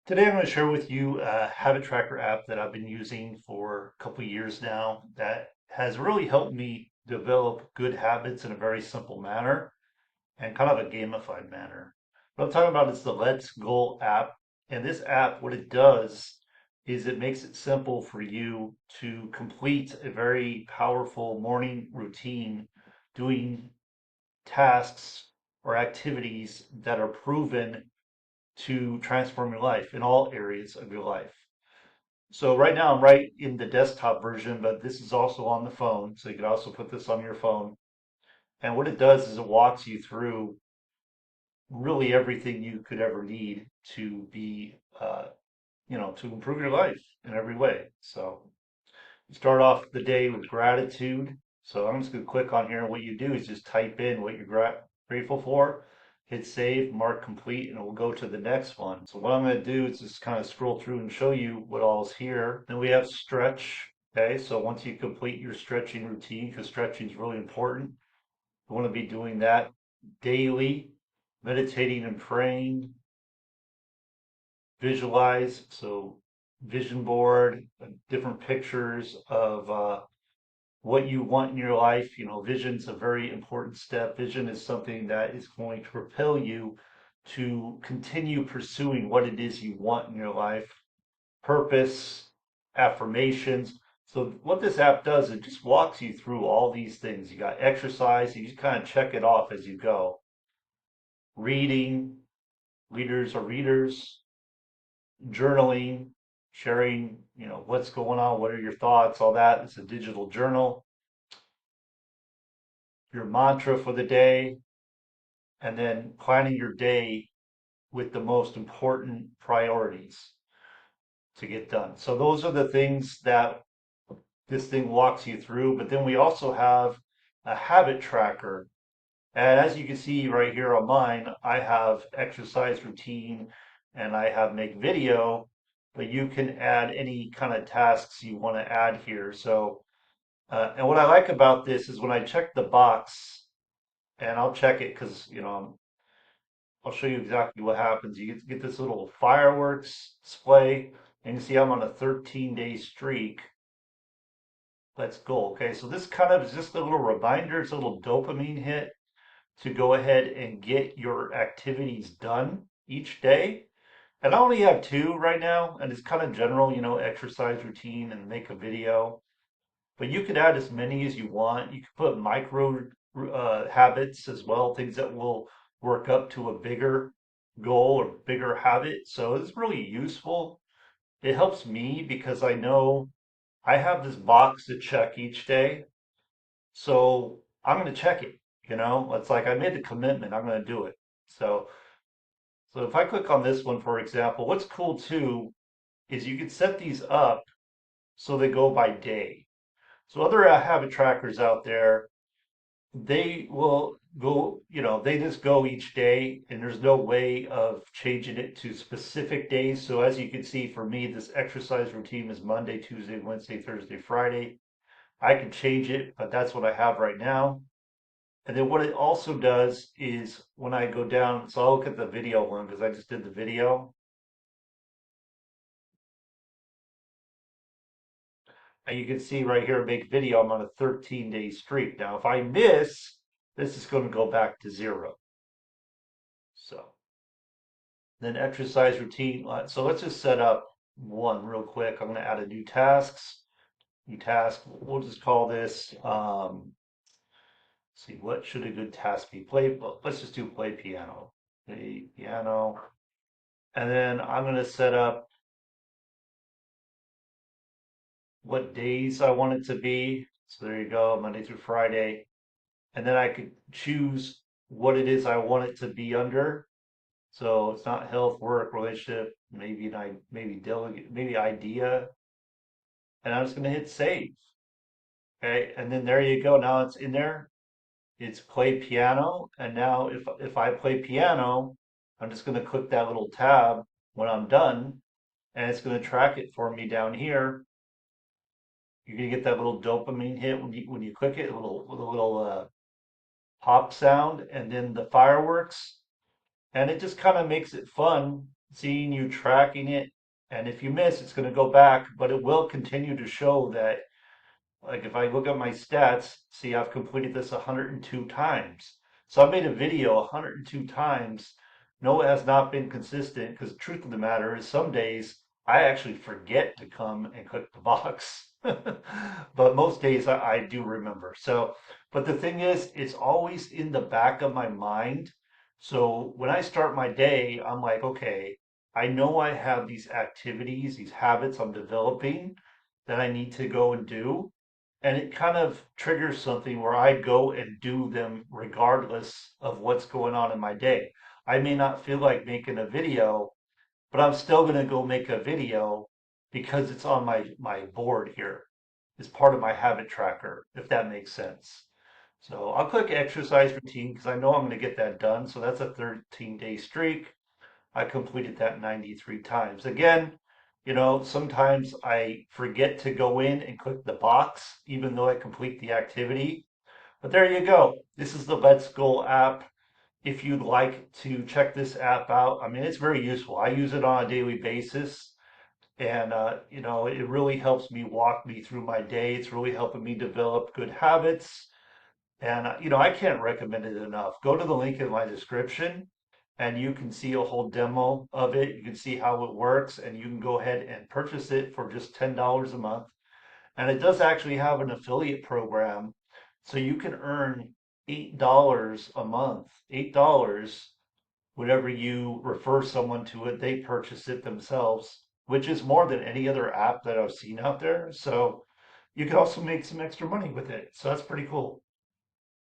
Today, I'm going to share with you a habit tracker app that I've been using for a couple of years now that has really helped me develop good habits in a very simple manner and kind of a gamified manner. What I'm talking about is the Letsgoal app. And this app, what it does is it makes it simple for you to complete a very powerful morning routine doing tasks or activities that are proven to transform your life in all areas of your life. So right now I'm right in the desktop version, but this is also on the phone. So you can also put this on your phone. And what it does is it walks you through really everything you could ever need to be, to improve your life in every way. So you start off the day with gratitude. So I'm just going to click on here. And what you do is just type in what you're grateful for, hit save, mark complete, and it will go to the next one. So what I'm going to do is just kind of scroll through and show you what all is here. Then we have stretch. Okay, so once you complete your stretching routine, because stretching is really important, you want to be doing that daily, meditating and praying, visualize. So vision board, different pictures of what you want in your life. Vision's a very important step. Vision is something that is going to propel you to continue pursuing what it is you want in your life. Purpose, affirmations. So what this app does, it just walks you through all these things. You got exercise, you just kind of check it off as you go. Reading, leaders are readers, journaling, sharing, what's going on, what are your thoughts, all that. It's a digital journal, your mantra for the day, and then planning your day with the most important priorities to get done. So those are the things that this thing walks you through. But then we also have a habit tracker. And as you can see right here on mine, I have exercise routine and I have make video, but you can add any kind of tasks you want to add here. So, and what I like about this is when I check the box, and I'll check it because, I'll show you exactly what happens. You get this little fireworks display, and you see I'm on a 13-day streak. Let's go. Okay, so this kind of is just a little reminder, it's a little dopamine hit to go ahead and get your activities done each day. And I only have two right now, and it's kind of general, exercise routine and make a video. But you could add as many as you want. You could put micro habits as well, things that will work up to a bigger goal or bigger habit. So it's really useful. It helps me because I know I have this box to check each day. So I'm going to check it. It's like I made the commitment. I'm going to do it. So, so if I click on this one, for example, what's cool too is you can set these up so they go by day. So other habit trackers out there, they will go, they just go each day and there's no way of changing it to specific days. So as you can see for me, this exercise routine is Monday, Tuesday, Wednesday, Thursday, Friday. I can change it, but that's what I have right now. And then what it also does is when I go down, so I'll look at the video one because I just did the video. And you can see right here, make video, I'm on a 13-day streak. Now, if I miss, this is going to go back to zero. So then exercise routine. So let's just set up one real quick. I'm going to add a new tasks. New task. We'll just call this. See, what should a good task be? Play. Well, let's just do play piano. Play piano. And then I'm going to set up what days I want it to be. So there you go, Monday through Friday. And then I could choose what it is I want it to be under. So it's not health, work, relationship, maybe delegate, maybe idea, and I'm just going to hit save. Okay, and then there you go. Now it's in there. It's play piano, and now if I play piano, I'm just going to click that little tab when I'm done, and it's going to track it for me down here. You're going to get that little dopamine hit when you click it, a little with a little pop sound, and then the fireworks, and it just kind of makes it fun seeing you tracking it. And if you miss, it's going to go back, but it will continue to show that, like if I look at my stats, see I've completed this 102 times. So I made a video 102 times. No, it has not been consistent because the truth of the matter is some days I actually forget to come and click the box. But most days I do remember. So, but the thing is, it's always in the back of my mind. So when I start my day, I'm like, okay, I know I have these activities, these habits I'm developing that I need to go and do, and it kind of triggers something where I go and do them regardless of what's going on in my day. I may not feel like making a video, but I'm still going to go make a video because it's on my board here. It's part of my habit tracker, if that makes sense. So I'll click exercise routine because I know I'm going to get that done. So that's a 13-day streak. I completed that 93 times. Again, sometimes I forget to go in and click the box, even though I complete the activity. But there you go. This is the Letsgoal app. If you'd like to check this app out, I mean, it's very useful. I use it on a daily basis. And, it really helps me walk me through my day. It's really helping me develop good habits. And, I can't recommend it enough. Go to the link in my description and you can see a whole demo of it. You can see how it works and you can go ahead and purchase it for just $10 a month. And it does actually have an affiliate program. So you can earn $8 a month, $8 whenever you refer someone to it, they purchase it themselves, which is more than any other app that I've seen out there. So you can also make some extra money with it. So that's pretty cool.